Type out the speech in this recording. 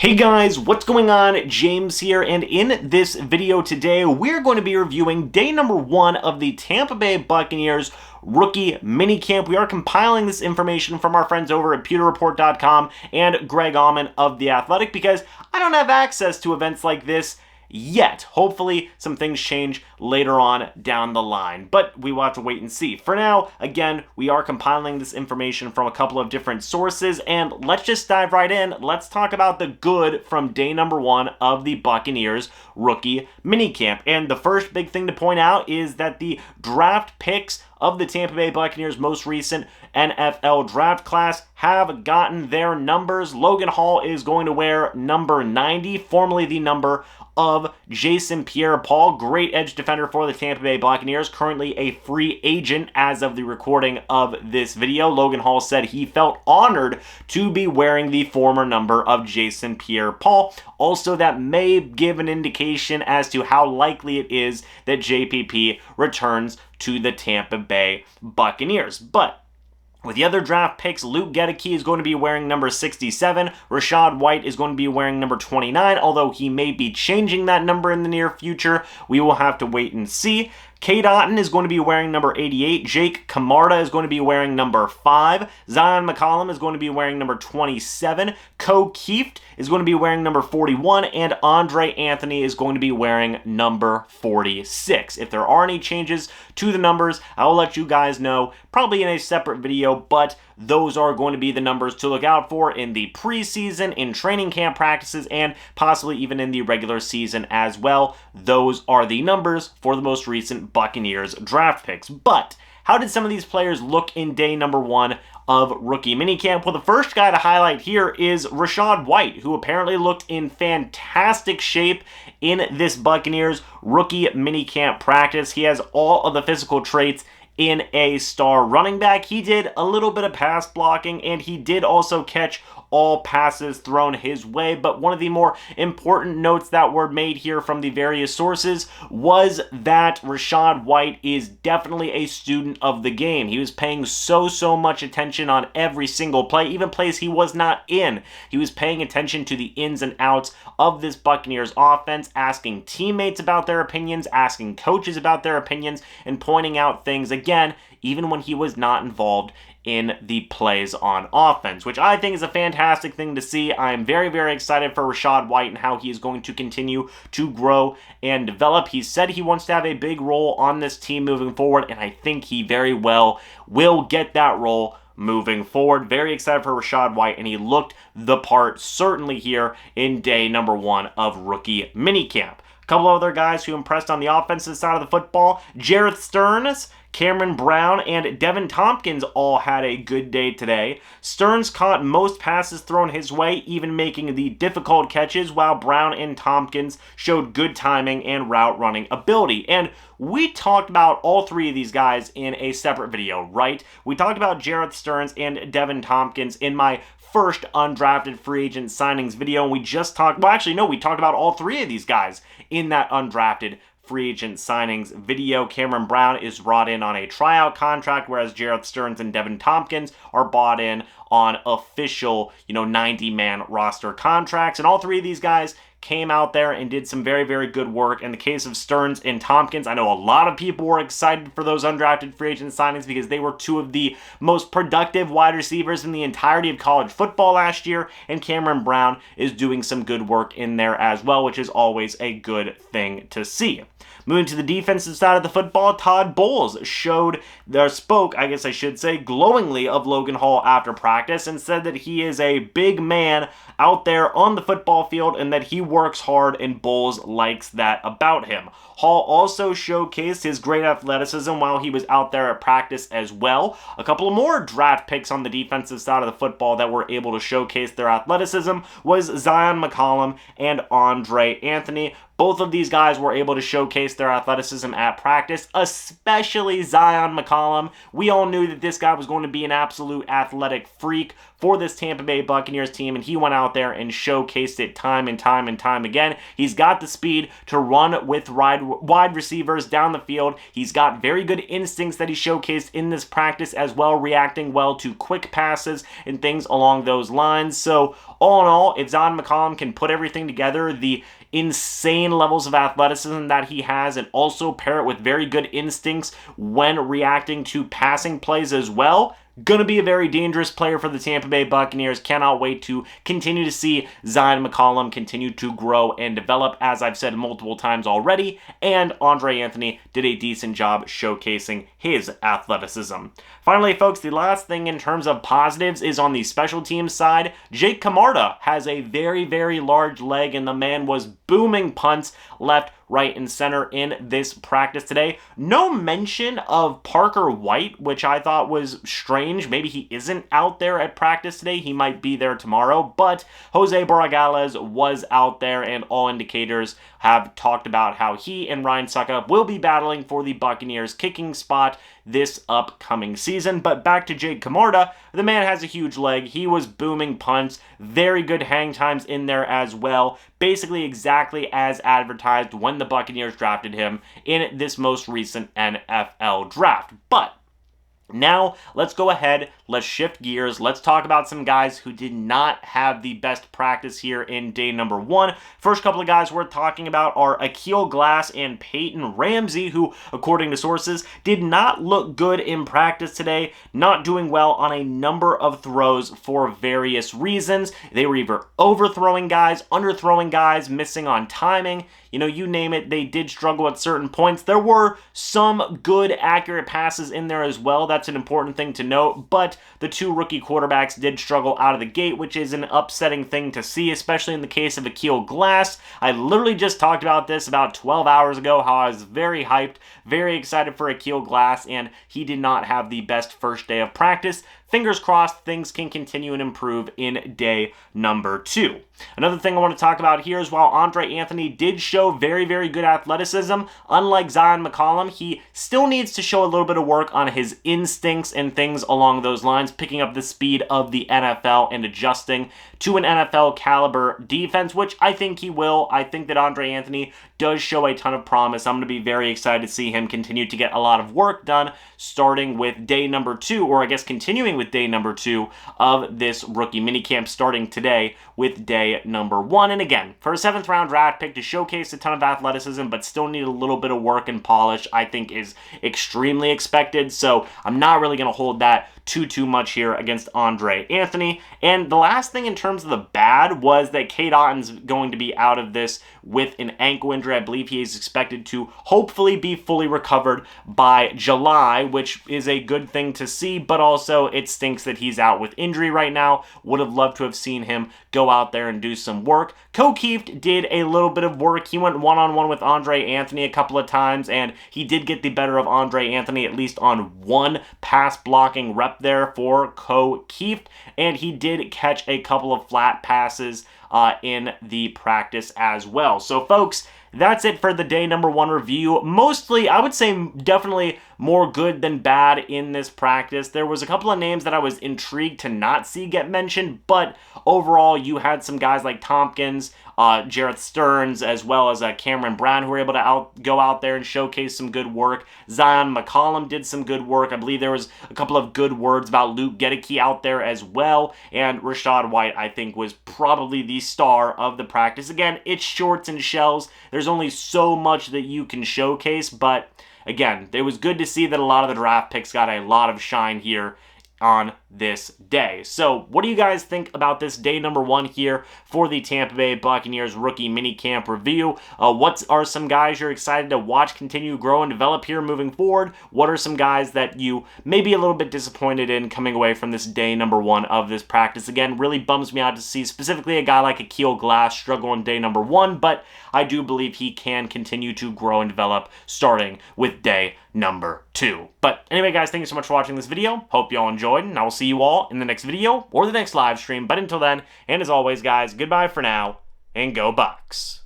Hey guys, what's going on? James here, and in this video today, we're going to be reviewing day number 1 of the Tampa Bay Buccaneers rookie minicamp. We are compiling this information from our friends over at pewterreport.com and Greg Allman of The Athletic because I don't have access to events like this yet. Hopefully some things change later on down the line, but we will have to wait and see. For now, again, we are compiling this information from a couple of different sources, and let's just dive right in. Let's talk about the good from day number 1 of the Buccaneers rookie minicamp. And the first big thing to point out is that the draft picks of the Tampa Bay Buccaneers' most recent NFL draft class have gotten their numbers. Logan Hall is going to wear number 90, formerly the number of Jason Pierre-Paul, great edge defender for the Tampa Bay Buccaneers, currently a free agent as of the recording of this video. Logan Hall said he felt honored to be wearing the former number of Jason Pierre-Paul. Also, that may give an indication as to how likely it is that JPP returns to the Tampa Bay Buccaneers. But with the other draft picks, Luke Gedeke is going to be wearing number 67. Rashad White is going to be wearing number 29, although he may be changing that number in the near future. We will have to wait and see. Jaydon is going to be wearing number 88. Jake Camarda is going to be wearing number 5. Zion McCollum is going to be wearing number 27. Ko Kieft is going to be wearing number 41. And Andre Anthony is going to be wearing number 46. If there are any changes to the numbers, I will let you guys know, probably in a separate video, but those are going to be the numbers to look out for in the preseason, in training camp practices, and possibly even in the regular season as well. Those are the numbers for the most recent Buccaneers draft picks. But how did some of these players look in day number 1 of rookie minicamp? Well, the first guy to highlight here is Rashad White, who apparently looked in fantastic shape in this Buccaneers rookie minicamp practice. He has all of the physical traits in a star running back. He did a little bit of pass blocking, and he did also catch all passes thrown his way. But one of the more important notes that were made here from the various sources was that Rashad White is definitely a student of the game. He was paying so much attention on every single play, even plays he was not in. He was paying attention to the ins and outs of this Buccaneers offense, asking teammates about their opinions, asking coaches about their opinions, and pointing out things, again, even when he was not involved in the plays on offense, which I think is a fantastic thing to see. I am very excited for Rashad White and how he is going to continue to grow and develop. He said he wants to have a big role on this team moving forward, and I think he very well will get that role moving forward. Very excited for Rashad White, and he looked the part certainly here in day number 1 of rookie minicamp. A couple of other guys who impressed on the offensive side of the football, Jerreth Sterns, Cameron Brown, and Devin Tompkins all had a good day today. Sterns caught most passes thrown his way, even making the difficult catches, while Brown and Tompkins showed good timing and route running ability. And we talked about all 3 of these guys in a separate video, right? We talked about Jerreth Sterns and Devin Tompkins in my first undrafted free agent signings video, and we just talked, well actually no, we talked about all 3 of these guys in that undrafted free agent signings video. Cameron Brown is brought in on a tryout contract, whereas Jerreth Sterns and Devin Tompkins are bought in on official, 90-man roster contracts. And all 3 of these guys came out there and did some very good work. In the case of Sterns and Tompkins, I know a lot of people were excited for those undrafted free agent signings because they were 2 of the most productive wide receivers in the entirety of college football last year, and Cameron Brown is doing some good work in there as well, which is always a good thing to see. Moving to the defensive side of the football, Todd Bowles spoke glowingly of Logan Hall after practice and said that he is a big man out there on the football field and that he works hard, and Bowles likes that about him. Hall also showcased his great athleticism while he was out there at practice as well. A couple of more draft picks on the defensive side of the football that were able to showcase their athleticism was Zion McCollum and Andre Anthony. Both of these guys were able to showcase their athleticism at practice, especially Zion McCollum. We all knew that this guy was going to be an absolute athletic freak for this Tampa Bay Buccaneers team, and he went out there and showcased it time and time and time again. He's got the speed to run with wide receivers down the field. He's got very good instincts that he showcased in this practice as well, reacting well to quick passes and things along those lines. So all in all, if Zyon McCollum can put everything together, the insane levels of athleticism that he has, and also pair it with very good instincts when reacting to passing plays as well, gonna be a very dangerous player for the Tampa Bay Buccaneers. Cannot wait to continue to see Zyon McCollum continue to grow and develop, as I've said multiple times already, and Andre Anthony did a decent job showcasing his athleticism. Finally, folks, the last thing in terms of positives is on the special teams side. Jake Camarda has a very, very large leg, and the man was booming punts left, right, and center in this practice today. No mention of Parker White, which I thought was strange. Maybe he isn't out there at practice today. He might be there tomorrow, but Jose Borregales was out there, and all indicators have talked about how he and Ryan Suckup will be battling for the Buccaneers kicking spot this upcoming season. But back to Jake Camarda, the man has a huge leg. He was booming punts, very good hang times in there as well. Basically exactly as advertised when the Buccaneers drafted him in this most recent NFL draft. But now, let's go ahead, let's shift gears, let's talk about some guys who did not have the best practice here in day number 1. First couple of guys worth talking about are Akil Glass and Peyton Ramsey, who, according to sources, did not look good in practice today, not doing well on a number of throws for various reasons. They were either overthrowing guys, underthrowing guys, missing on timing. You know, you name it, they did struggle at certain points. There were some good, accurate passes in there as well. That's an important thing to note, but the two rookie quarterbacks did struggle out of the gate, which is an upsetting thing to see, especially in the case of Akil Glass. I literally just talked about this about 12 hours ago, how I was very hyped, very excited for Akil Glass, and he did not have the best first day of practice. Fingers crossed things can continue and improve in day number 2. Another thing I want to talk about here is while Andre Anthony did show very, very good athleticism, unlike Zyon McCollum, he still needs to show a little bit of work on his instincts and things along those lines, picking up the speed of the NFL and adjusting to an NFL caliber defense, which I think he will. I think that Andre Anthony does show a ton of promise. I'm going to be very excited to see him continue to get a lot of work done, starting with day number 2, or I guess continuing with day number 2 of this rookie minicamp, starting today with day number 1. And again, for a 7th round draft pick to showcase a ton of athleticism but still need a little bit of work and polish, I think is extremely expected. So I'm not really going to hold that too much here against Andre Anthony. And the last thing in terms of the bad was that Cade Otton's going to be out of this with an ankle injury. I believe he is expected to hopefully be fully recovered by July, which is a good thing to see, but also it stinks that he's out with injury right now. Would have loved to have seen him go out there and do some work. Kokeeft did a little bit of work. He went one-on-one with Andre Anthony a couple of times, and he did get the better of Andre Anthony at least on one pass blocking rep there for Kokeeft, and he did catch a couple of flat passes in the practice as well. So folks, that's it for the day number 1 review. Mostly, I would say definitely more good than bad in this practice. There was a couple of names that I was intrigued to not see get mentioned, but overall, you had some guys like Tompkins, Jarrett Stearns, as well as Cameron Brown, who were able to go out there and showcase some good work. Zyon McCollum did some good work. I believe there was a couple of good words about Luke Gedeke out there as well, and Rashad White, I think, was probably the star of the practice. Again, it's shorts and shells. There's only so much that you can showcase, but again, it was good to see that a lot of the draft picks got a lot of shine here on this day. So what do you guys think about this day number 1 here for the Tampa Bay Buccaneers rookie minicamp review? What are some guys you're excited to watch continue, grow, and develop here moving forward? What are some guys that you may be a little bit disappointed in coming away from this day number 1 of this practice? Again, really bums me out to see specifically a guy like Akil Glass struggle on day number 1, but I do believe he can continue to grow and develop starting with day number 2. But anyway, guys, thank you so much for watching this video. Hope you all enjoyed, and I will see you all in the next video or the next live stream. But until then, and as always, guys, goodbye for now, and go Bucs.